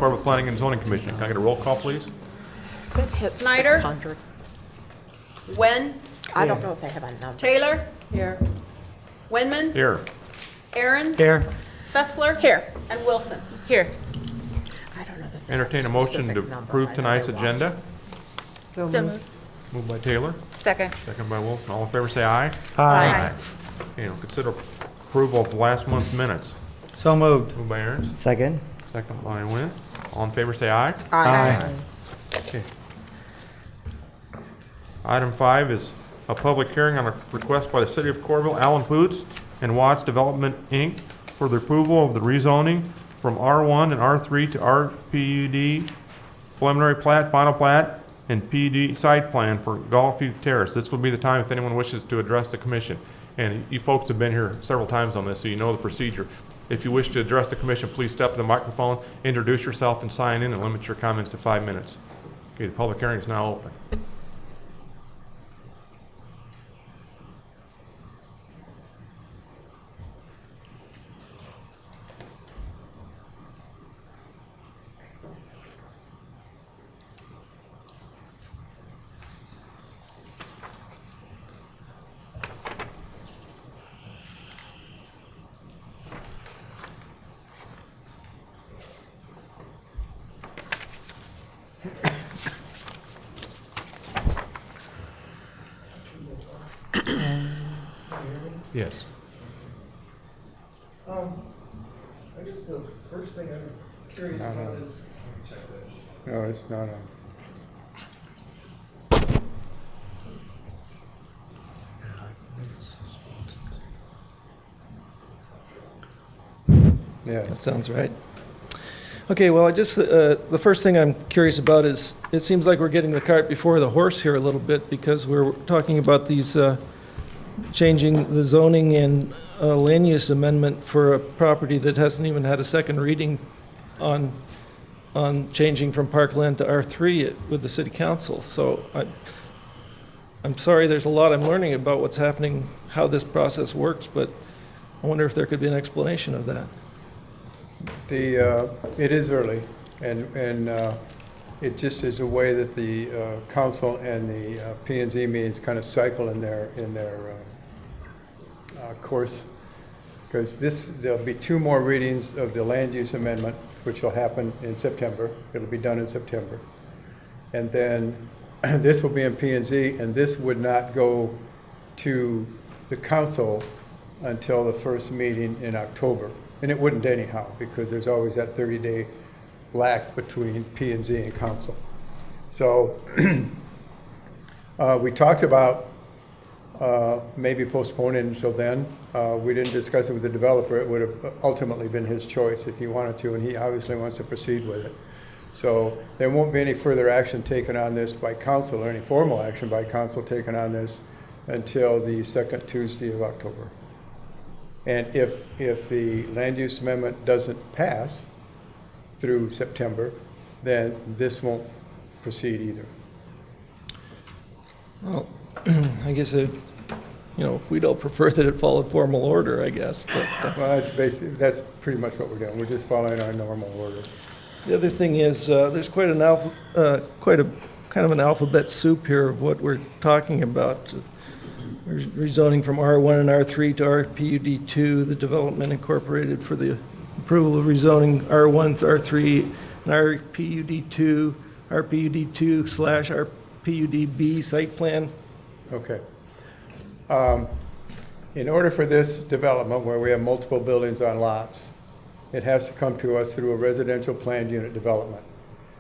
Coralville Planning and Zoning Commission. Can I get a roll call, please? Could hit Snyder? 600. Wen, I don't know if they have a number. Taylor, Here. Winman, Here. Aaron's, Here. Fessler, Here. and Wilson. Here. I don't know the Entertain a motion to specific number. approve I tonight's know they agenda. So So moved. moved. Moved by Taylor, Second. second by Wilson. All in favor, say aye. Aye. Okay, now consider approval of last month's minutes. So moved. Moved by Aaron's, Second. second by Wynn. All in favor, say aye. Aye. Okay. Item 5 is a public hearing on a request by the City of Coralville, Allen Poots, and Watts Development, Inc. for the approval of the rezoning from R1 and R3 to RPUD, preliminary plat, final plat, and PUD site plan for Golfview Terrace. This will be the time if anyone wishes to address the commission. And you folks have been here several times on this, so you know the procedure. If you wish to address the commission, please step to the microphone, introduce yourself, and sign in, and limit your comments to 5 minutes. Okay, the public hearing is now open. Yes. I guess the first thing I'm curious about is, check that. No, it's not on. Yeah, That sounds right. Okay, well, the first thing I'm curious about is, it seems like we're getting the cart before the horse here a little bit, because we're talking about these, changing the zoning and land use amendment for a property that hasn't even had a second reading on changing from parkland to R3 with the city council. So I'm sorry, there's a lot I'm learning about what's happening, how this process works, but I wonder if there could be an explanation of that. it is early, and it just is a way that the council and the P&Z meetings kind of cycle in their course, because there'll be 2 more readings of the land use amendment, which will happen in September. It'll be done in September. And then this will be in P&Z, and this would not go to the council until the first meeting in October. And it wouldn't anyhow, because there's always that 30-day lax between P&Z and council. So we talked about maybe postponing until then. We didn't discuss it with the developer. It would have ultimately been his choice if he wanted to, and he obviously wants to proceed with it. So there won't be any further action taken on this by council, or any formal action by council taken on this until the second Tuesday of October. And if the land use amendment doesn't pass through September, then this won't proceed either. Well, I guess we'd all prefer that it followed formal order, I guess. But Well, that's pretty much what we're doing. We're just following our normal order. the other thing is, there's quite a kind of an alphabet soup here of what we're talking about. Rezoning from R1 and R3 to RPUD2, the development incorporated for the approval of rezoning R1 to R3 and RPUD2, RPUD2/RPUD-B site plan. Okay. In order for this development, where we have multiple buildings on lots, it has to come to us through a residential planned unit development.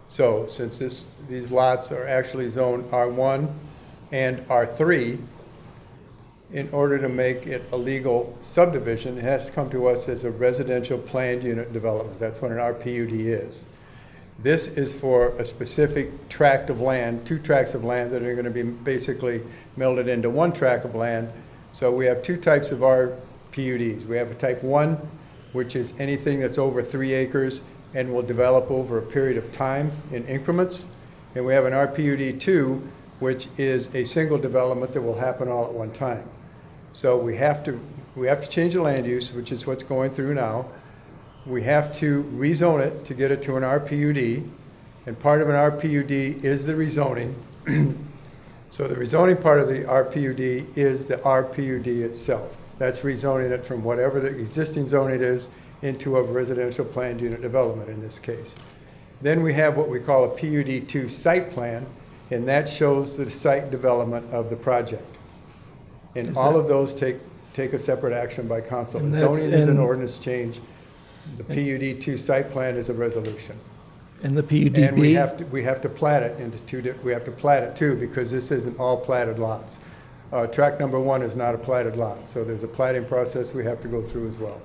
So since these lots are actually zoned R1 and R3, in order to make it a legal subdivision, it has to come to us as a residential planned unit development. That's what an RPUD is. This is for a specific tract of land, 2 tracts of land that are going to be basically melded into 1 tract of land. So we have 2 types of RPUDs. We have a type 1 which is anything that's over 3 acres and will develop over a period of time in increments. And we have an RPUD2, which is a single development that will happen all at one time. So we have to change the land use, which is what's going through now. We have to rezone it to get it to an RPUD, and part of an RPUD is the rezoning. So the rezoning part of the RPUD is the RPUD itself. That's rezoning it from whatever the existing zoning is into a residential planned unit development in this case. Then we have what we call a PUD2 site plan, and that shows the site development of the project. And all of those take a separate action by council. And The that's- zoning is an and- ordinance change. The PUD2 site plan is a resolution. And the And we PUD-B? have to plat it into we have to plat it too, because this isn't all platted lots. Tract number 1 is not a platted lot, so there's a platting process we have to go through as well.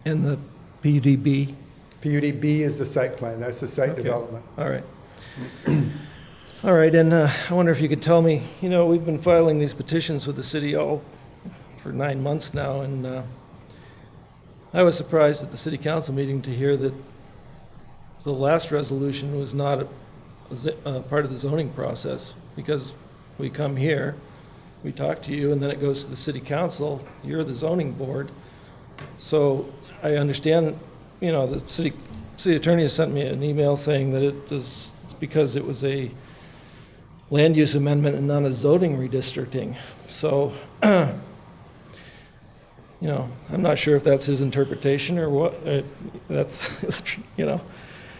And the PUD-B? PUD-B is the site plan, that's the site Okay. development. All right. All right, and I wonder if you could tell me, we've been filing these petitions with the city all for 9 months now, and I was surprised at the city council meeting to hear that the last resolution was not a part of the zoning process, because we come here, we talk to you, and then it goes to the city council, you're the zoning board. So I understand, the city attorney has sent me an email saying that it's because it was a land use amendment and not a zoning redistricting. So, I'm not sure if that's his interpretation or what,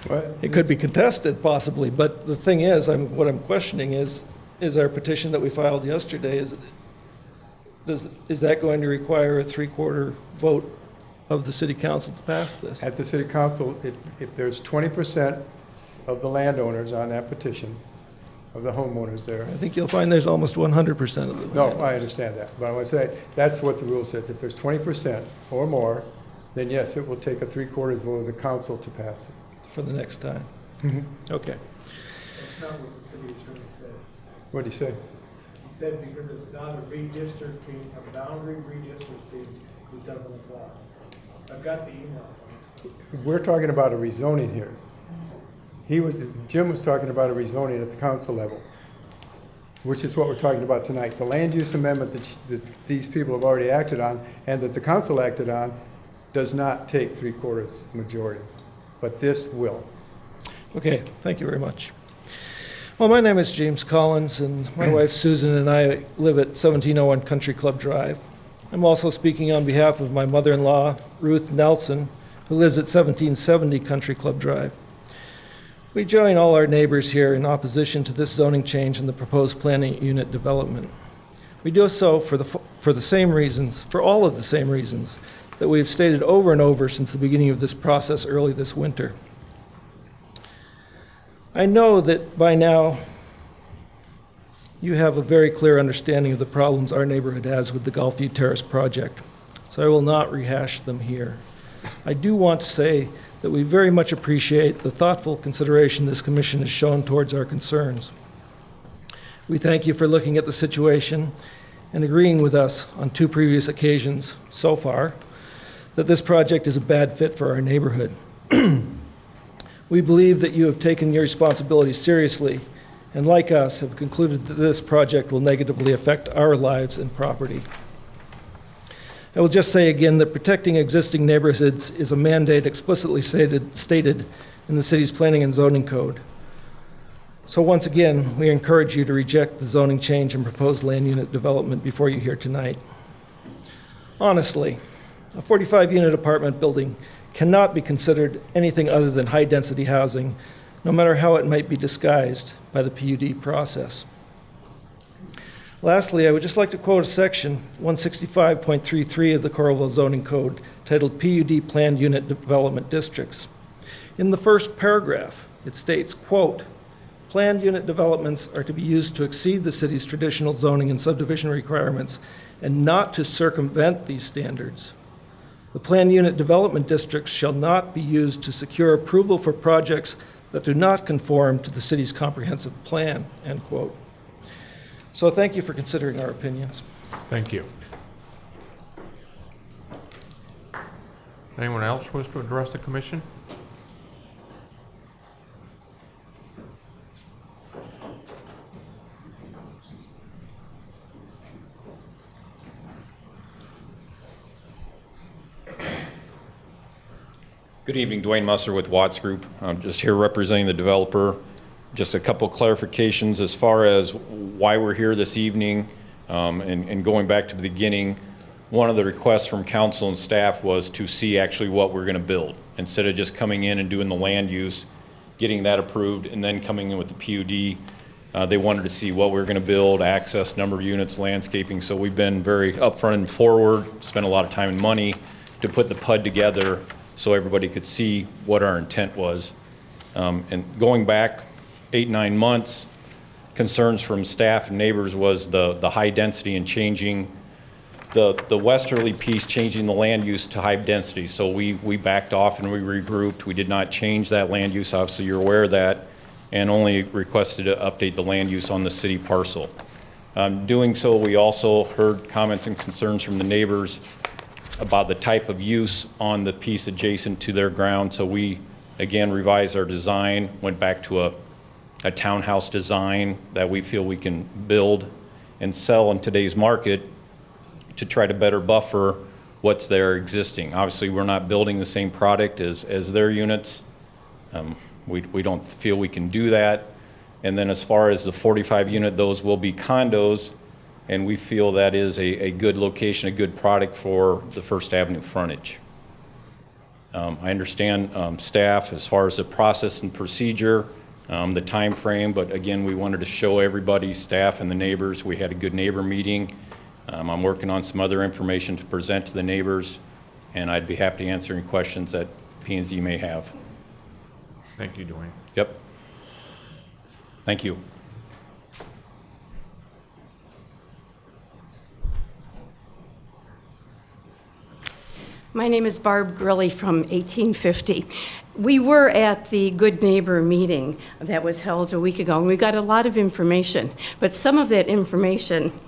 What? it could be contested possibly, but the thing is, what I'm questioning is our petition that we filed yesterday, is that going to require a 3/4 vote of the city council to pass this? At the city council, if there's 20% of the landowners on that petition, of the homeowners there. I think you'll find there's almost 100% of them. No, I understand that, but I want to say, that's what the rule says. If there's 20% or more, then yes, it will take a 3/4 vote of the council to pass it. For the next time. Okay. That's not what the city attorney said. What do you say? He said because it's not a redistricting, a boundary redistricting, it doesn't apply. I've got the email from him. We're talking about a rezoning here. Jim was talking about a rezoning at the council level, which is what we're talking about tonight. The land use amendment that these people have already acted on, and that the council acted on, does not take 3/4 majority, but this will. Okay, thank you very much. Well, my name is James Collins, and my wife Susan and I live at 1701 Country Club Drive. I'm also speaking on behalf of my mother-in-law, Ruth Nelson, who lives at 1770 Country Club Drive. We join all our neighbors here in opposition to this zoning change and the proposed planning unit development. We do so for the same reasons, for all of the same reasons, that we've stated over and over since the beginning of this process early this winter. I know that by now you have a very clear understanding of the problems our neighborhood has with the Golfview Terrace project, so I will not rehash them here. I do want to say that we very much appreciate the thoughtful consideration this commission has shown towards our concerns. We thank you for looking at the situation and agreeing with us on 2 previous occasions so far that this project is a bad fit for our neighborhood. We believe that you have taken your responsibility seriously and, like us, have concluded that this project will negatively affect our lives and property. I will just say again that protecting existing neighborhoods is a mandate explicitly stated in the city's planning and zoning code. So once again, we encourage you to reject the zoning change and proposed land unit development before you here tonight. Honestly, a 45-unit apartment building cannot be considered anything other than high-density housing, no matter how it might be disguised by the PUD process. Lastly, I would just like to quote a section, 165.33 of the Coralville zoning code, titled PUD Planned Unit Development Districts. In the first paragraph, it states, quote, "Planned unit developments are to be used to exceed the city's traditional zoning and subdivision requirements and not to circumvent these standards. The planned unit development districts shall not be used to secure approval for projects that do not conform to the city's comprehensive plan," end quote. So thank you for considering our opinions. Thank you. Anyone else wish to address the commission? Good evening, Dwayne Musser with Watts Group. I'm just here representing the developer. Just a couple clarifications as far as why we're here this evening, and going back to the beginning. One of the requests from council and staff was to see actually what we're going to build, instead of just coming in and doing the land use, getting that approved, and then coming in with the PUD. They wanted to see what we're going to build, access, number of units, landscaping. So we've been very upfront and forward, spent a lot of time and money to put the PUD together so everybody could see what our intent was. And going back 8-9 months, concerns from staff and neighbors was the high density and changing the westerly piece, changing the land use to high density. So we backed off and we regrouped. We did not change that land use, obviously you're aware of that, and only requested to update the land use on the city parcel. Doing so, we also heard comments and concerns from the neighbors about the type of use on the piece adjacent to their ground. So we, again, revised our design, went back to a townhouse design that we feel we can build and sell in today's market to try to better buffer what's there existing. Obviously, we're not building the same product as their units. We don't feel we can do that. And then as far as the 45 unit, those will be condos, and we feel that is a good location, a good product for the First Avenue frontage. I understand staff as far as the process and procedure, the time frame, but again, we wanted to show everybody, staff and the neighbors. We had a good neighbor meeting. I'm working on some other information to present to the neighbors, and I'd be happy to answer any questions that P&Z may have. Thank you, Dwayne. Yep. Thank you. My name is Barb Grilly from 1850. We were at the Good Neighbor meeting that was held a week ago, and we got a lot of information. But some of that information,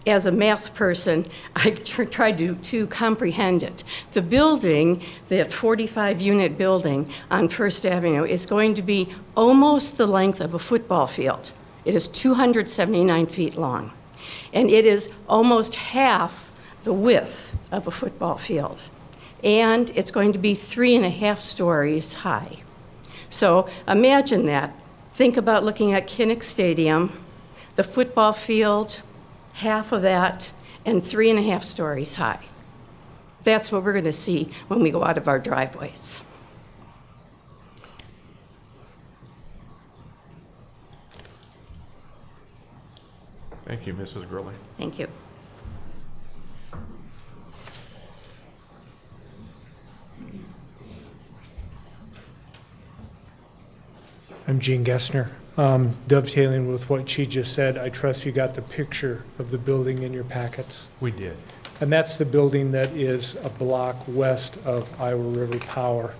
as a math person, I tried to comprehend it. The building, the 45-unit building on First Avenue, is going to be almost the length of a football field. It is 279 feet long, and it is almost half the width of a football field. And it's going to be 3.5 stories high. So imagine that. Think about looking at Kinnick Stadium, the football field, half of that, and 3.5 stories high. That's what we're going to see when we go out of our driveways. Thank you, Mrs. Gurley. Thank you. I'm Gene Gessner. Dovetailing with what she just said, I trust you got the picture of the building in your packets. We did. And that's the building that is a block west of Iowa River Power,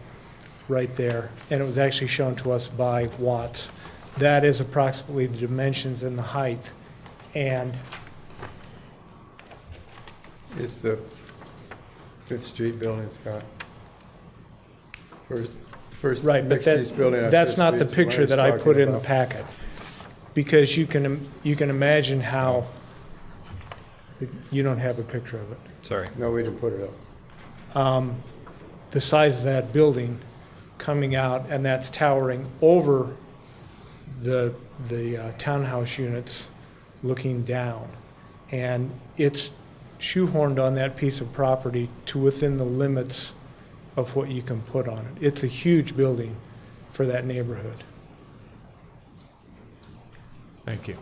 right there. And it was actually shown to us by Watts. That is approximately the dimensions and the height. And It's the Fifth Street building, Scott. First right, but mixed-use building on that's Fifth not the Street's what picture was that I talking put in the about. packet. Because you can imagine how, you don't have a picture of it. Sorry. No, we didn't put it up. The size of that building coming out, and that's towering over the townhouse units looking down. And it's shoehorned on that piece of property to within the limits of what you can put on it. It's a huge building for that neighborhood. Thank you.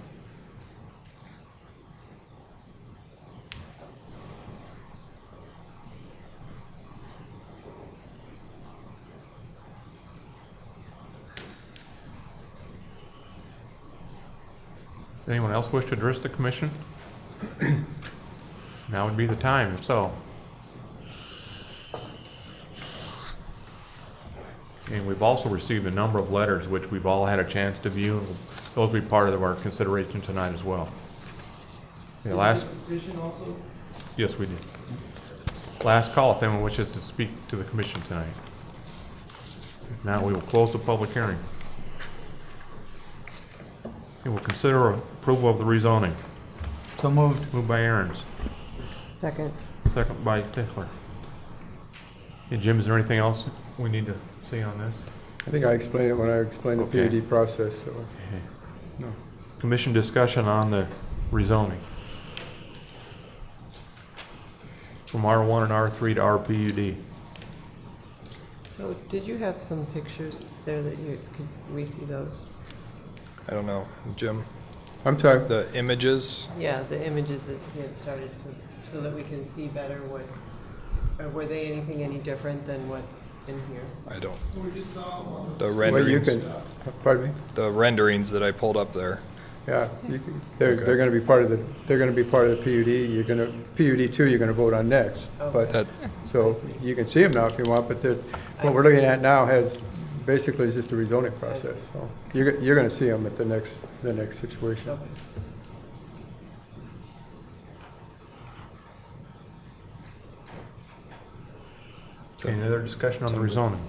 Anyone else wish to address the commission? Now would be the time, if so. And we've also received a number of letters which we've all had a chance to view. Those will be part of our consideration tonight as well. The last, Petition also? yes, we did. Last call if anyone wishes to speak to the commission tonight. If not, we will close the public hearing. We will consider approval of the rezoning. So moved. Moved by Aaron's, Second. second by Tickler. Hey, Jim, is there anything else we need to say on this? I think I explained it when I explained the Okay. PUD process, so, no. Commission discussion on the rezoning. From R1 and R3 to RPUD. So did you have some pictures there that could we see those? I don't know, Jim, I'm sorry, the images, Yeah, the images that he had started to, so that we can see better what, or were they anything any different than what's in here? I don't. The well, you renderings, can, pardon me? the renderings that I pulled up there. Yeah, they're gonna be part of the, they're gonna be part of the PUD, you're gonna, PUD 2 you're gonna vote on next. But, That, so you can see them now if you want, but what we're looking at now has, basically is just a rezoning process. So you're gonna see them at the next situation. Okay. Any other discussion on the rezoning?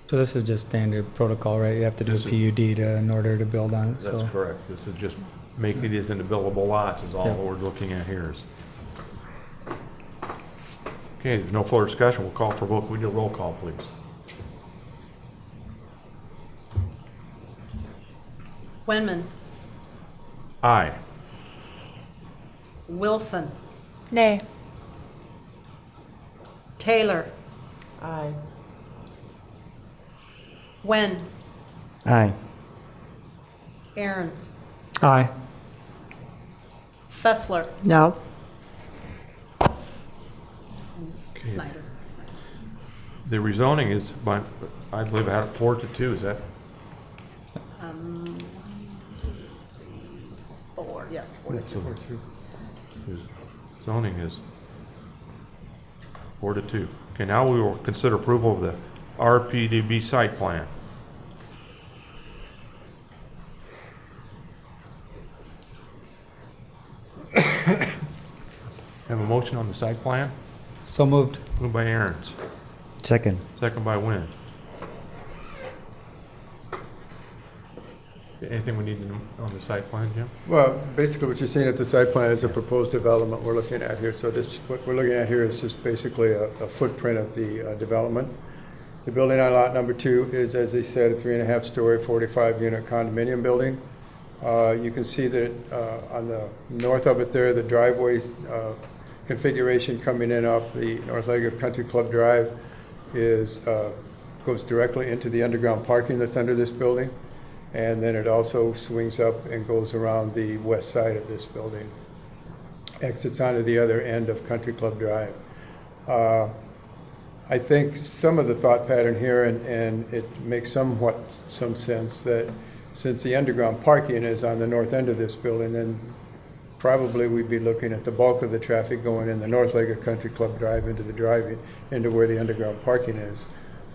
So this is just standard protocol, right? You have to do a This is- PUD in order to build on it, so. That's correct. This is just making these into buildable lots is all Yeah. we're looking at here is. Okay, there's no further discussion. We'll call for vote. Can we do a roll call, please? Wenman, Aye. Wilson, Nay. Taylor, Aye. Wen, Aye. Aaron's, Aye. Fessler, No. Okay. Snyder. The rezoning is by, I believe, at 4-2. Is that? 4, yes, 4. That's the part two. Zoning is 4-2. Okay, now we will consider approval of the RPDB site plan. Have a motion on the site plan? So moved. Moved by Aaron's, Second. second by Wynn. Anything we need to know on the site plan, Jim? Well, basically what you're seeing at the site plan is a proposed development we're looking at here. So this, what we're looking at here is just basically a footprint of the development. The building on lot number 2 is, as they said, a 3.5-story, 45-unit condominium building. You can see that on the north of it there, the driveway's configuration coming in off the north leg of Country Club Drive is, goes directly into the underground parking that's under this building. And then it also swings up and goes around the west side of this building. Exits onto the other end of Country Club Drive. I think some of the thought pattern here, and it makes some sense, that since the underground parking is on the north end of this building, then probably we'd be looking at the bulk of the traffic going in the north leg of Country Club Drive into the driving, into where the underground parking is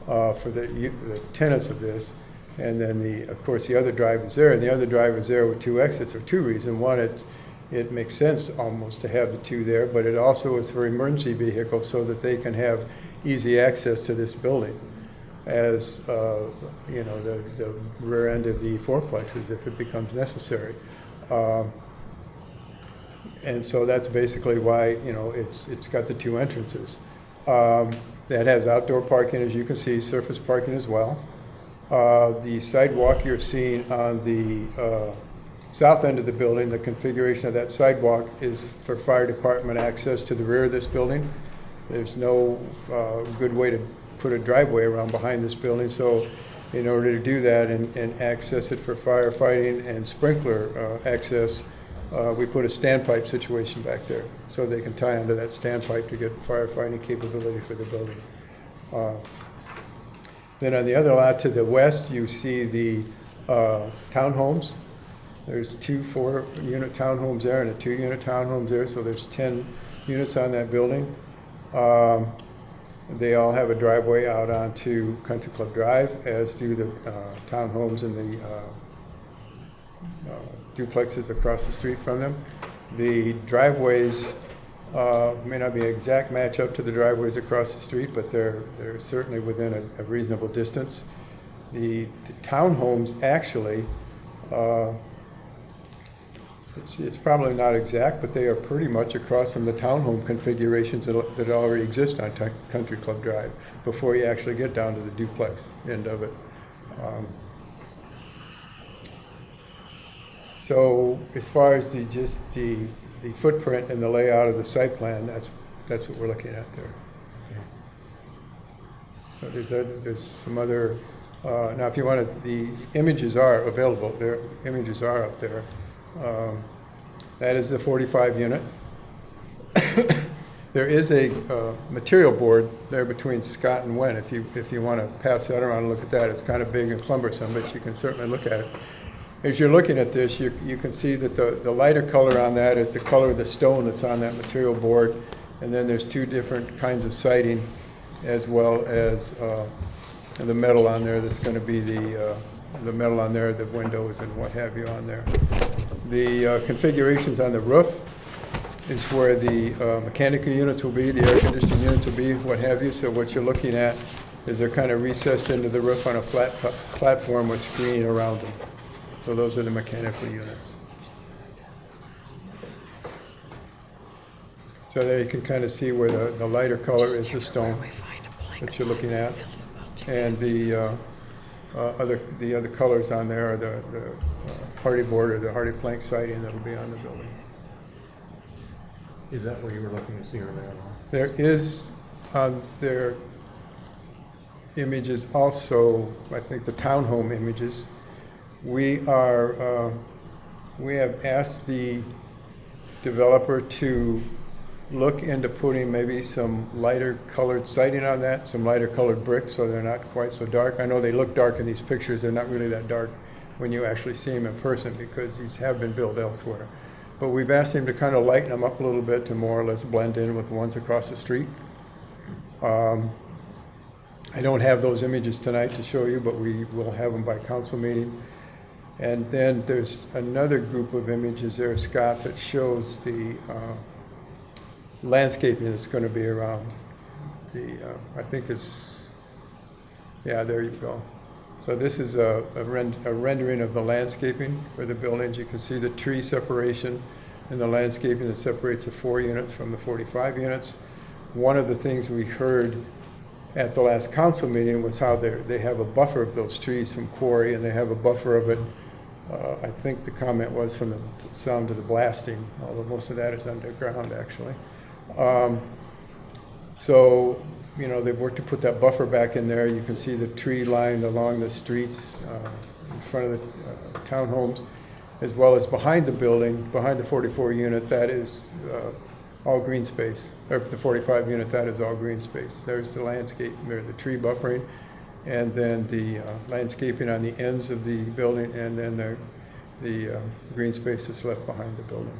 for the tenants of this. And then of course, the other drive is there, and the other drive is there with 2 exits for 2 reasons. One, it makes sense almost to have the 2 there, but it also is for emergency vehicles so that they can have easy access to this building as, you know, the rear end of the fourplexes if it becomes necessary. And so that's basically why, you know, it's got the 2 entrances. That has outdoor parking, as you can see, surface parking as well. The sidewalk you're seeing on the south end of the building, the configuration of that sidewalk is for fire department access to the rear of this building. There's no good way to put a driveway around behind this building, so in order to do that and access it for firefighting and sprinkler access, we put a standpipe situation back there so they can tie onto that standpipe to get firefighting capability for the building. Then on the other lot to the west, you see the townhomes. There's 2 4-unit townhomes there and a 2-unit townhomes there, so there's 10 units on that building. They all have a driveway out onto Country Club Drive, as do the townhomes and the duplexes across the street from them. The driveways may not be an exact match up to the driveways across the street, but they're certainly within a reasonable distance. The townhomes actually, it's probably not exact, but they are pretty much across from the townhome configurations that already exist on Country Club Drive before you actually get down to the duplex end of it. So as far as the footprint and the layout of the site plan, that's what we're looking at there. So there's some other, now if you want to, the images are available, their images are up there. That is the 45 unit. There is a material board there between Scott and Wen. If you want to pass that around and look at that, it's kind of big and cumbersome, but you can certainly look at it. As you're looking at this, you can see that the lighter color on that is the color of the stone that's on that material board, and then there's two different kinds of siding, as well as the metal on there that's going to be the metal on there, the windows and what have you on there. The configurations on the roof is where the mechanical units will be, the air conditioning units will be, what have you. So what you're looking at is they're kind of recessed into the roof on a flat platform with screening around them. So those are the mechanical units. So there you can kind of see where the lighter color is the stone that you're looking at. And the other colors on there are the hardy board or the hardy plank siding that'll be on the building. Is that where you were looking to see her there? There is on their images also, I think the townhome images. We have asked the developer to look into putting maybe some lighter colored siding on that, some lighter colored bricks so they're not quite so dark. I know they look dark in these pictures. They're not really that dark when you actually see them in person because these have been built elsewhere. But we've asked him to kind of lighten them up a little bit to more or less blend in with the ones across the street. I don't have those images tonight to show you, but we will have them by council meeting. And then there's another group of images there, Scott, that shows the landscaping that's going to be around. I think it's, yeah, there you go. So this is a rendering of the landscaping for the buildings. You can see the tree separation and the landscaping that separates the 4 units from the 45 units. One of the things we heard at the last council meeting was how they have a buffer of those trees from quarry, and they have a buffer of it. I think the comment was from the sound of the blasting, although most of that is underground actually. So, you know, they've worked to put that buffer back in there. You can see the tree line along the streets in front of the townhomes, as well as behind the building, behind the 44 unit, that is all green space. Or the 45 unit, that is all green space. There's the landscape, there's the tree buffering, and then the landscaping on the ends of the building, and then the green space that's left behind the building.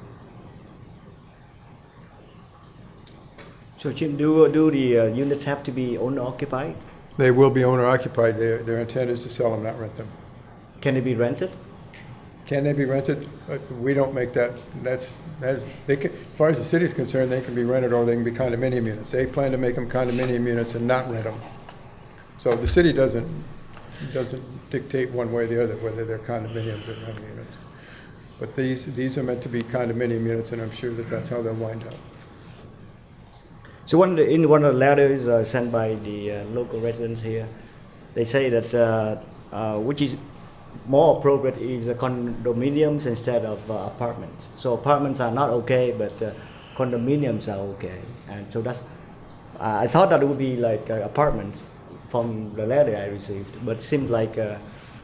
So Jim, do the units have to be owner occupied? They will be owner occupied. Their intent is to sell them, not rent them. Can they be rented? Can they be rented? We don't make that. They can, as far as the city is concerned, they can be rented or they can be condominium units. They plan to make them condominium units and not rent them. So the city doesn't dictate one way or the other whether they're condominiums or rental units. But these are meant to be condominium units, and I'm sure that that's how they'll wind up. So in one of the letters sent by the local residents here, they say that which is more appropriate is condominiums instead of apartments. So apartments are not okay, but condominiums are okay. And so that's, I thought that it would be like apartments from the letter I received, but it seems like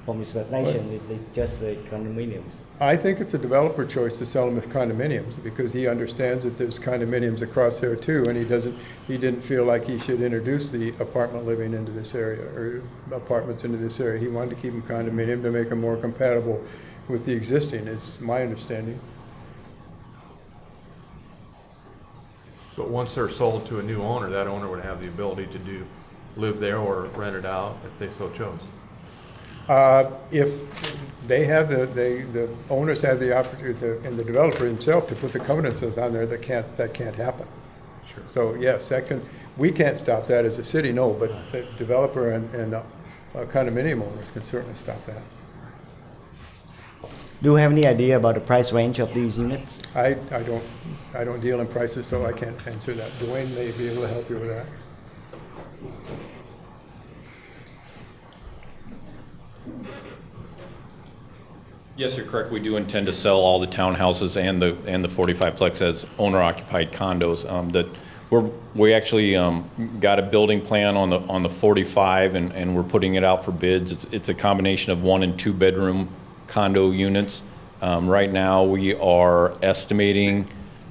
from his explanation is just the condominiums. I think it's a developer choice to sell them as condominiums because he understands that there's condominiums across there too, and he didn't feel like he should introduce the apartment living into this area or apartments into this area. He wanted to keep them condominium to make them more compatible with the existing, is my understanding. But once they're sold to a new owner, that owner would have the ability to live there or rent it out if they so chose. If they have the owners have the opportunity, and the developer himself, to put the covenants on there, that can't happen. Sure. So yes, we can't stop that as a city, no, but the developer and condominium owners can certainly stop that. Do you have any idea about the price range of these units? I don't deal in prices, so I can't answer that. Dwayne may be able to help you with that. Yes, you're correct. We do intend to sell all the townhouses and the 45-plex as owner-occupied condos. We actually got a building plan on the 45, and we're putting it out for bids. It's a combination of 1 and 2 bedroom condo units. Right now, we are estimating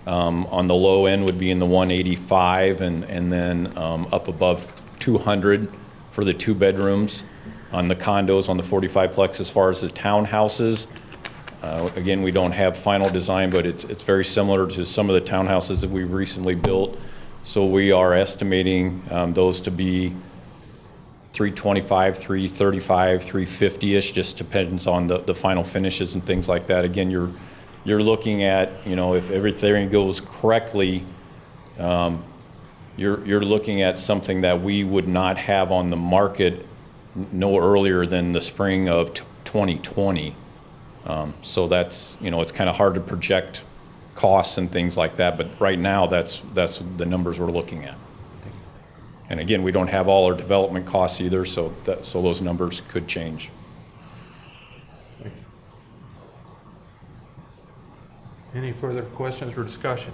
on the low end would be in the 185, and then up above 200 for the 2 bedrooms. On the condos, on the 45-plex. As far as the townhouses, again, we don't have final design, but it's very similar to some of the townhouses that we've recently built. So we are estimating those to be 325, 335, 350-ish, just depends on the final finishes and things like that. Again, you're looking at, if everything goes correctly, you're looking at something that we would not have on the market no earlier than the spring of 2020. So that's, it's kind of hard to project costs and things like that, but right now that's the numbers we're looking at. And again, we don't have all our development costs either, so those numbers could change. Any further questions or discussion?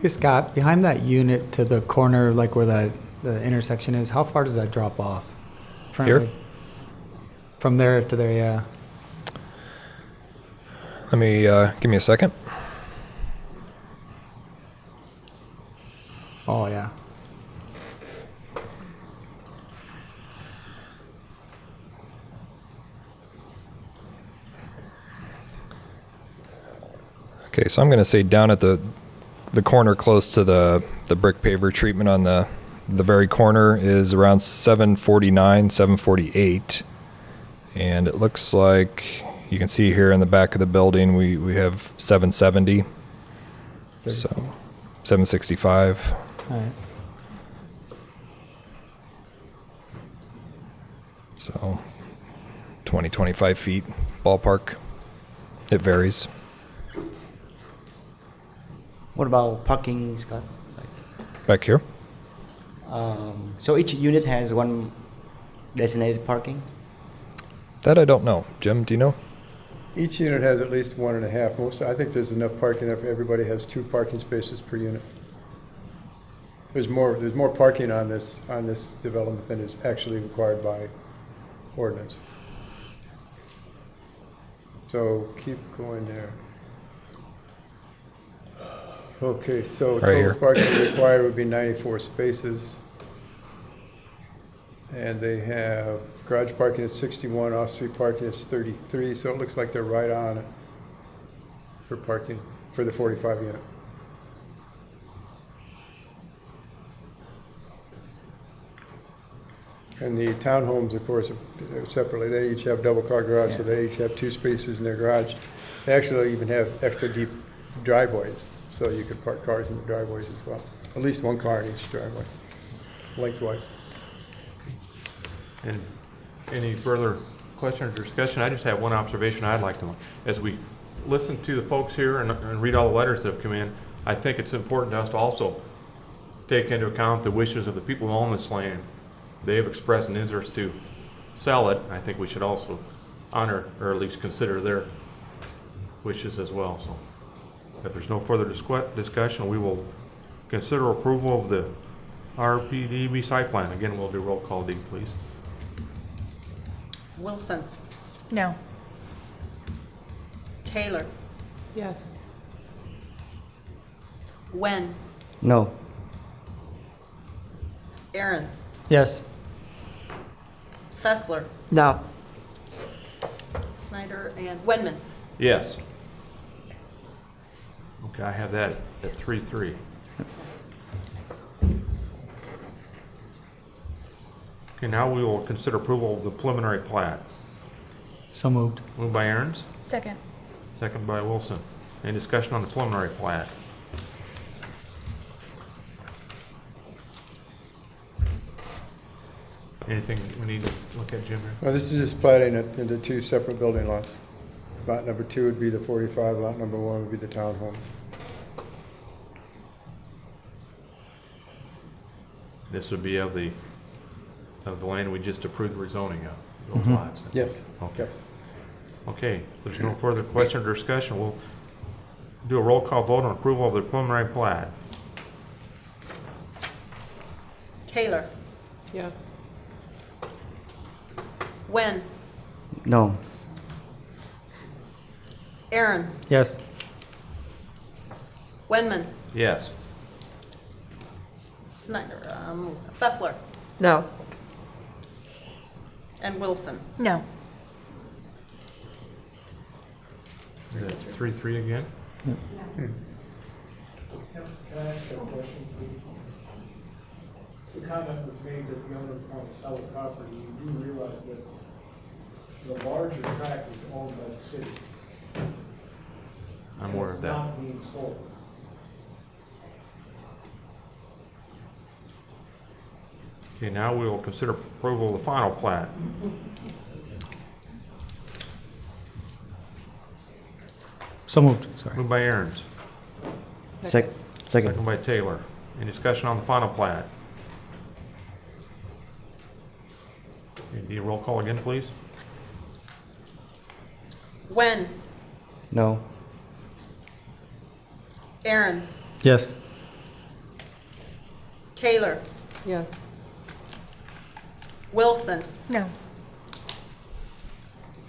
Hey Scott, behind that unit to the corner, like where the intersection is, how far does that drop off? Here? From there to there, yeah. Let me, give me a second. Oh, yeah. Okay, so I'm going to say down at the corner close to the brick paver treatment on the very corner is around 749, 748. And it looks like you can see here in the back of the building we have 770. So 765. All right. So 20, 25 feet ballpark. It varies. What about parking, Scott? Back here? So each unit has one designated parking? That I don't know. Jim, do you know? Each unit has at least 1.5. I think there's enough parking there for everybody has 2 parking spaces per unit. There's more parking on this development than is actually required by ordinance. So keep going there. Okay, so Right total here. parking required would be 94 spaces. And they have garage parking is 61, off-street parking is 33, so it looks like they're right on it for parking for the 45 unit. And the townhomes, of course, are separately. They each have double-car garage, so they each have 2 spaces in their garage. They actually even have extra deep driveways, so you could park cars in the driveways as well. At least 1 car in each driveway, lengthwise. And any further questions or discussion? I just have one observation I'd like to make. As we listen to the folks here and read all the letters that have come in, I think it's important to us to also take into account the wishes of the people who own this land. They have expressed an interest to sell it. I think we should also honor or at least consider their wishes as well. So if there's no further discussion, we will consider approval of the RPDB site plan. Again, we'll do roll call, Dee, please. Wilson, No. Taylor, Yes. Wen, No. Aaron's, Yes. Fessler, No. Snyder, and Wenman. Yes. Okay, I have that at 3-3. Okay, now we will consider approval of the preliminary plat. So moved. Moved by Aaron's, Second. second by Wilson. Any discussion on the preliminary plat? Anything we need to look at, Jim? here? Well, this is just platting it into two separate building lots. Lot number 2 would be the 45, lot number 1 would be the townhomes. This would be of the land we just approved rezoning of, those lots. Yes, Okay. yes. Okay, if there's no further question or discussion, we'll do a roll call vote on approval of the preliminary plat. Taylor. Yes. Wen. No. Aaron's. Yes. Wenman. Yes. Snyder. Fessler. No. And Wilson. No. Is it 3-3 again? Can I ask a question, please? The comment was made that the owner wants to sell the property. You do realize that the larger tract is owned by the city. I'm aware of It's that. not being sold. Okay, now we will consider approval of the final plat. So moved. Sorry. Moved by Aaron's, Second. second by Taylor. Any discussion on the final plat? Okay, need a roll call again, please? Wen. No. Aaron's. Yes. Taylor. Yes. Wilson. No.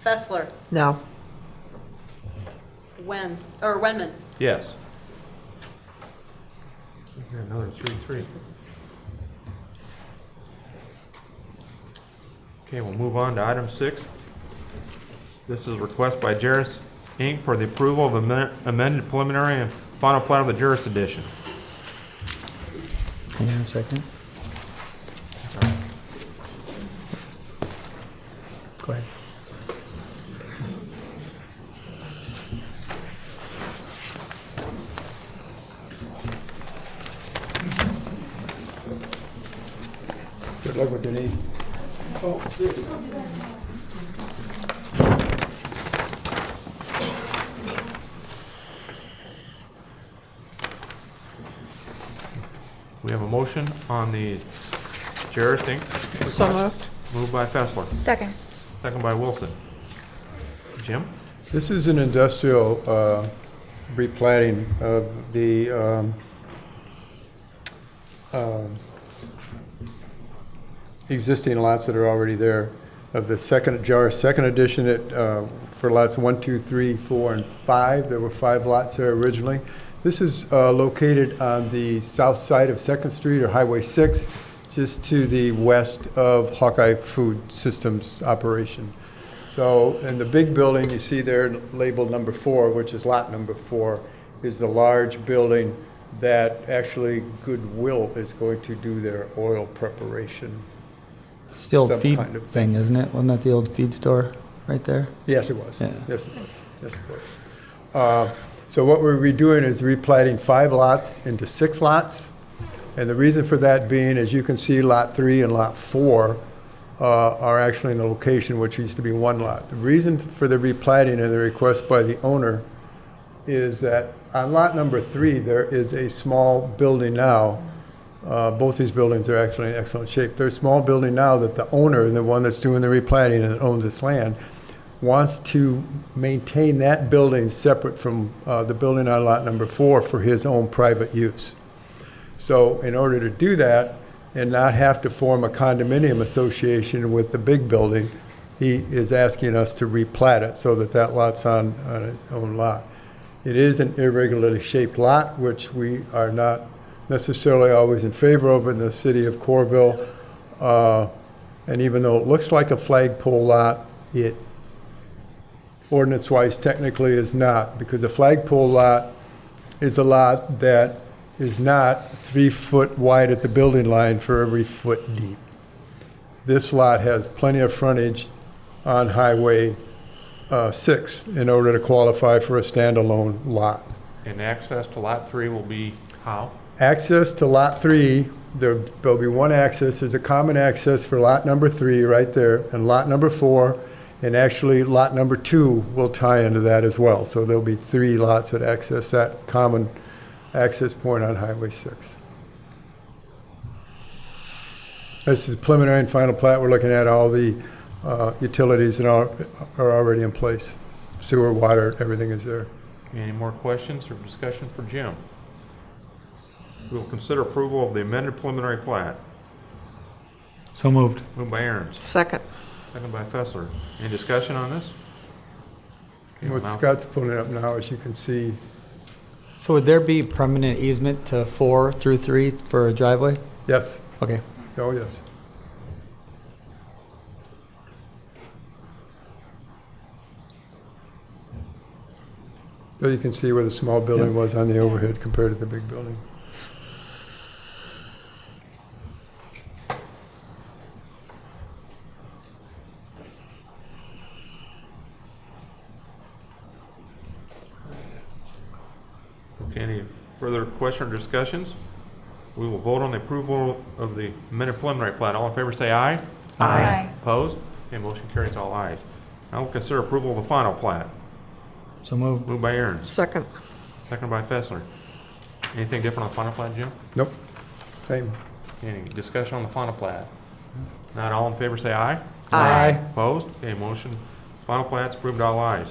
Fessler. No. Wenman. Yes. Okay, another 3-3. Okay, we'll move on to item 6. This is a request by Jaras, Inc. for the approval of amended preliminary and final plat of the Jaras edition. Hang on a second. Go ahead. Good luck with your knee. We have a motion on the Jaras, Inc. So moved. Moved by Fessler, Second. second by Wilson. Jim? This is an industrial replatting of the existing lots that are already there. Of the Jaras second edition, for lots 1, 2, 3, 4, and 5. There were 5 lots there originally. This is located on the south side of 2nd Street or Highway 6, just to the west of Hawkeye Food Systems operation. So in the big building, you see there labeled number 4, which is lot number 4, is the large building that actually Goodwill is going to do their oil preparation. It's the old Some feed kind of thing, isn't it? Wasn't that the old feed store right there? Yes, it was. Yeah. Yes, it was. Yes, it was. So what we're redoing is replatting 5 lots into 6 lots. And the reason for that being, as you can see, Lot 3 and Lot 4 are actually in the location which used to be 1 lot. The reason for the replatting and the request by the owner is that on lot number 3, there is a small building now. Both these buildings are actually in excellent shape. There's a small building now that the owner, the one that's doing the replatting and owns this land, wants to maintain that building separate from the building on lot number 4 for his own private use. So in order to do that and not have to form a condominium association with the big building, he is asking us to replat it so that that lot's on its own lot. It is an irregularly shaped lot, which we are not necessarily always in favor of in the city of Coralville. And even though it looks like a flagpole lot, it ordinance-wise technically is not, because a flagpole lot is a lot that is not 3 foot wide at the building line for every foot deep. This lot has plenty of frontage on Highway 6 in order to qualify for a standalone lot. And access to Lot 3 will be how? Access to Lot 3, there'll be one access, there's a common access for lot number 3 right there, and lot number 4, and actually lot number 2 will tie into that as well. So there'll be 3 lots that access that common access point on Highway 6. This is preliminary and final plat. We're looking at all the utilities and all are already in place. Sewer, water, everything is there. Any more questions or discussion for Jim? We will consider approval of the amended preliminary plat. So moved. Moved by Aaron's, Second. second by Fessler. Any discussion on this? Okay, What now- Scott's pulling it up now, as you can see, So would there be permanent easement to 4 through 3 for a driveway? yes, Okay. oh yes. So you can see where the small building was on the overhead compared to the big building. Okay, any further question or discussions? We will vote on the approval of the amended preliminary plat. All in favor say aye. Aye. Opposed? Okay, motion carries all ayes. Now we'll consider approval of the final plat. So moved. Moved by Aaron's, Second. second by Fessler. Anything different on the final plat, Jim? Nope, same. Any discussion on the final plat? Not all in favor say aye. Aye. Opposed? Okay, motion, final plat's approved, all ayes.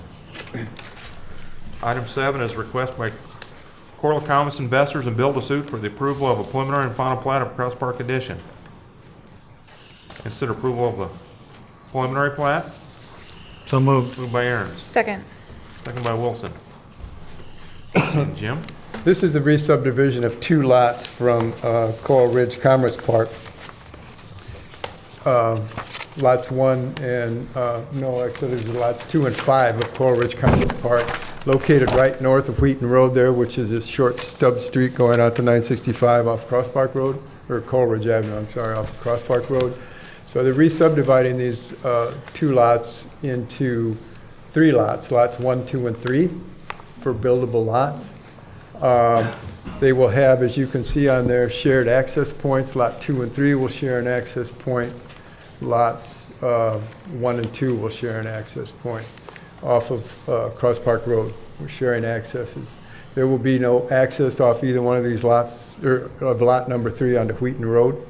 Item 7 is request by Coralville Commons investors and build-a-suit for the approval of a preliminary and final plat of Crosspark Addition. Consider approval of the preliminary plat. So moved. Moved by Aaron, Second. second by Wilson. Jim? This is a re-subdivision of 2 lots from Coral Ridge Commerce Park. Lots 1 and, no, actually, there's lots 2 and 5 of Coral Ridge Commerce Park, located right north of Wheaton Road there, which is this short stub street going out to 965 off Crosspark Road, or Coral Ridge Avenue, I'm sorry, off Crosspark Road. So they're re-subdividing these 2 lots into 3 lots, lots 1, 2, and 3, for buildable lots. They will have, as you can see on there, shared access points. Lot 2 and 3 will share an access point. Lots 1 and 2 will share an access point off of Crosspark Road. We're sharing accesses. There will be no access off either one of these lots, or of lot number 3 onto Wheaton Road.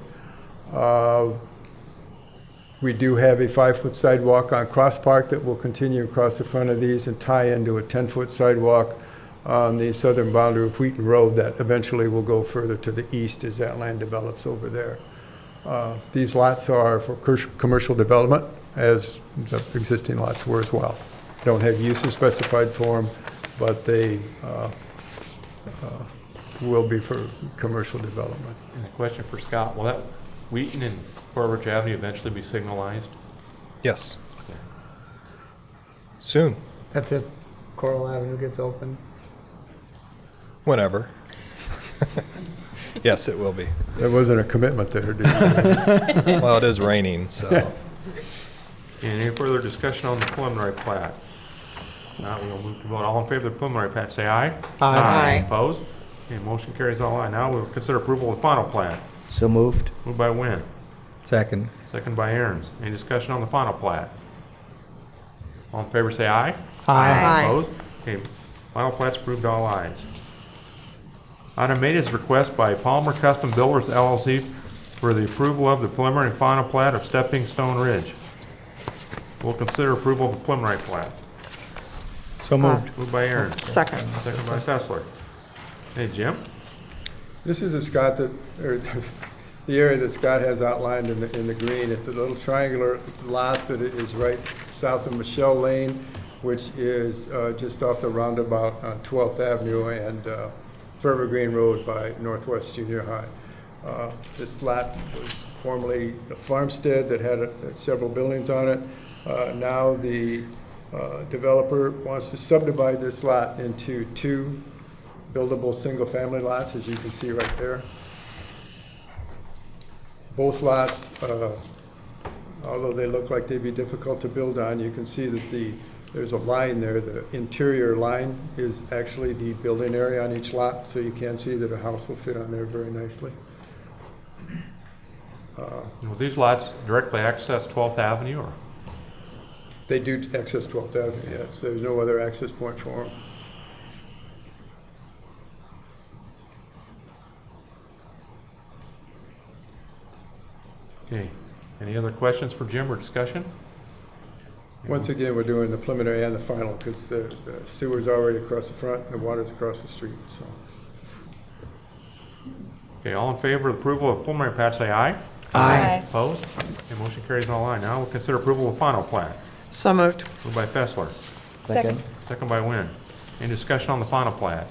We do have a 5-foot sidewalk on Crosspark that will continue across the front of these and tie into a 10-foot sidewalk on the southern boundary of Wheaton Road that eventually will go further to the east as that land develops over there. These lots are for commercial development, as the existing lots were as well. Don't have uses specified for them, but they will be for commercial development. And a question for Scott, will that Wheaton and Coral Ridge Avenue eventually be signalized? Yes. Soon, That's if Coral Avenue gets open. whenever. Yes, it will be. There wasn't a commitment there, dude. Well, it is raining, so. And any further discussion on the preliminary plat? Now we'll move to vote. All in favor of the preliminary plat, say aye. Aye. Opposed? Okay, motion carries all aye. Now we'll consider approval of the final plat. So moved. Moved by Wynn, Second. second by Aaron's. Any discussion on the final plat? All in favor, say aye. Aye. Opposed? Okay, final plat's approved, all ayes. Item 8 is request by Palmer Custom Builders LLC for the approval of the preliminary and final plat of Stepping Stone Ridge. We'll consider approval of the preliminary plat. So moved. Moved by Aaron, Second. second by Fessler. Hey, Jim? This is a Scott that, or the area that Scott has outlined in the green. It's a little triangular lot that is right south of Michelle Lane, which is just off the roundabout on 12th Avenue and Forever Green Road by Northwest Junior High. This lot was formerly a farmstead that had several buildings on it. Now the developer wants to subdivide this lot into 2 buildable single-family lots, as you can see right there. Both lots, although they look like they'd be difficult to build on, you can see that the there's a line there. The interior line is actually the building area on each lot, so you can see that a house will fit on there very nicely. Will these lots directly access 12th Avenue, or? They do access 12th Avenue, yes. There's no other access point for them. Okay, any other questions for Jim or discussion? Once again, we're doing the preliminary and the final because the sewer's already across the front and the water's across the street, so. Okay, all in favor of approval of preliminary plat, say aye. Aye. Opposed? Okay, motion carries all aye. Now we'll consider approval of final plat. So moved. Moved by Fessler, Second. second by Wynn. Any discussion on the final plat?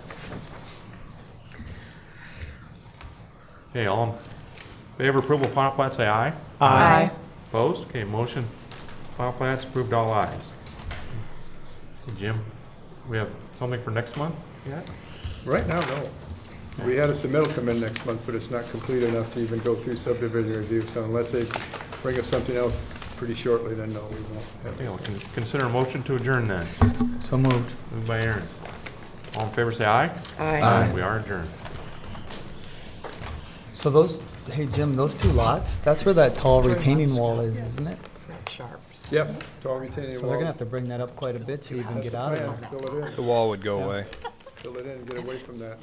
Okay, all in favor of approval of final plat, say aye. Aye. Opposed? Okay, motion, final plat's approved, all ayes. Jim, we have something for next month yet? Right now, no. We had a submittal come in next month, but it's not complete enough to even go through subdivision review. So unless they bring us something else pretty shortly, then no, we won't have Okay, it. we can consider a motion to adjourn then. So moved. Moved by Aaron. All in favor, say aye. Aye. We are adjourned. So those, hey Jim, those two lots, that's where that tall retaining wall is, isn't it? Yes, tall retaining So wall. they're gonna have to bring that up quite a bit to even That's get the out of plan, there. Fill it The in, wall would go away. fill it in, and get away from that.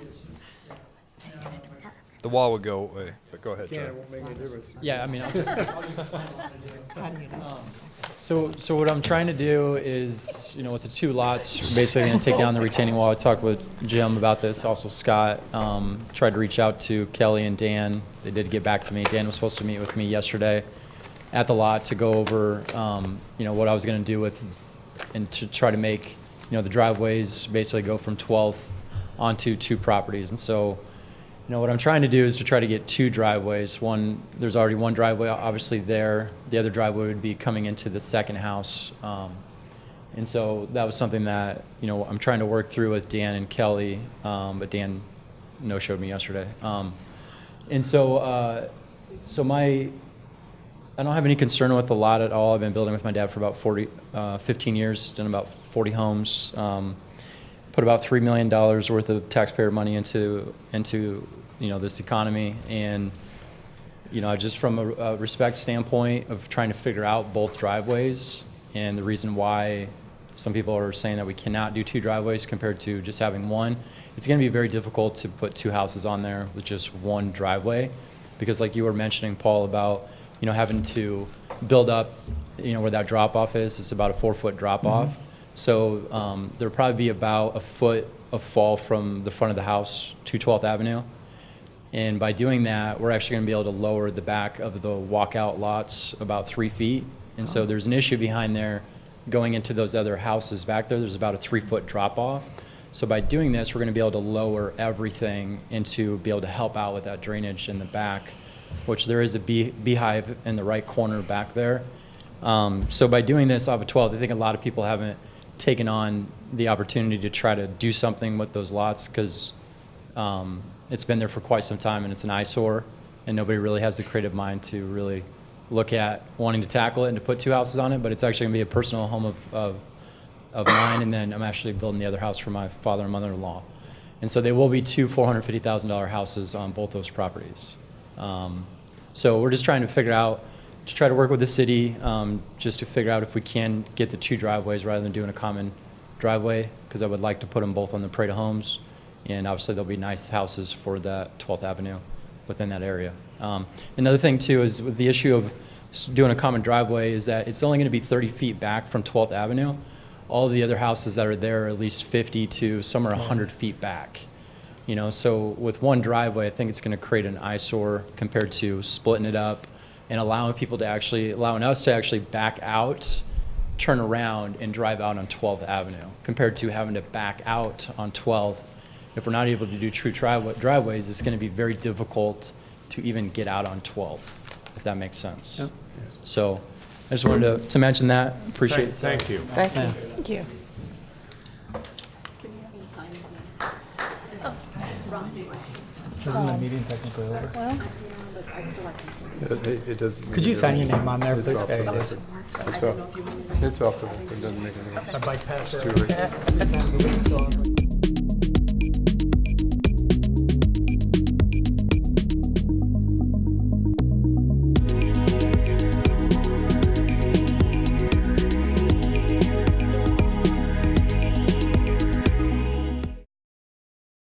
The wall would go away, but go ahead, Can't, it John. won't make any difference. Yeah, I mean, so what I'm trying to do is, with the two lots, we're basically going to take down the retaining wall. I talked with Jim about this, also Scott. Tried to reach out to Kelly and Dan. They did get back to me. Dan was supposed to meet with me yesterday at the lot to go over, what I was going to do with, and to try to make, the driveways basically go from 12th onto two properties. And so, what I'm trying to do is to try to get two driveways. One, there's already one driveway obviously there. The other driveway would be coming into the second house. And so that was something that, I'm trying to work through with Dan and Kelly, but Dan no-showed me yesterday. And so, I don't have any concern with the lot at all. I've been building with my dad for about 15 years, done about 40 homes. Put about $3 million worth of taxpayer money into this economy, and just from a respect standpoint of trying to figure out both driveways, and the reason why some people are saying that we cannot do two driveways compared to just having one, it's going to be very difficult to put two houses on there with just one driveway, because like you were mentioning, Paul, about having to build up where that drop off is. It's about a 4-foot drop off. So there'll probably be about a foot of fall from the front of the house to 12th Avenue. And by doing that, we're actually going to be able to lower the back of the walkout lots about 3 feet. And so there's an issue behind there going into those other houses back there. There's about a 3-foot drop off. So by doing this, we're going to be able to lower everything and to be able to help out with that drainage in the back, which there is a beehive in the right corner back there. So by doing this off of 12th, I think a lot of people haven't taken on the opportunity to try to do something with those lots, because it's been there for quite some time and it's an eyesore, and nobody really has the creative mind to really look at wanting to tackle it and to put two houses on it. But it's actually going to be a personal home of mine, and then I'm actually building the other house for my father and mother-in-law. And so they will be two $450,000 houses on both those properties. So we're just trying to figure out, to try to work with the city, just to figure out if we can get the two driveways rather than doing a common driveway, because I would like to put them both on the parade of homes, and obviously there'll be nice houses for that 12th Avenue within that area. Another thing too is with the issue of doing a common driveway is that it's only going to be 30 feet back from 12th Avenue. All of the other houses that are there are at least 50 to some are 100 feet back. So with one driveway, I think it's going to create an eyesore compared to splitting it up and allowing us to actually back out, turn around, and drive out on 12th Avenue, compared to having to back out on 12th. If we're not able to do true driveways, it's going to be very difficult to even get out on 12th, if that makes sense. Yep. So I just wanted to mention that. Appreciate it. Thank you. Thank you. Thank you. Isn't the meeting technically over? I still like It doesn't. Could you sign your name on there, It's please? off the There it record. is. It's off the record. It doesn't make any. I bike past It's too late. it.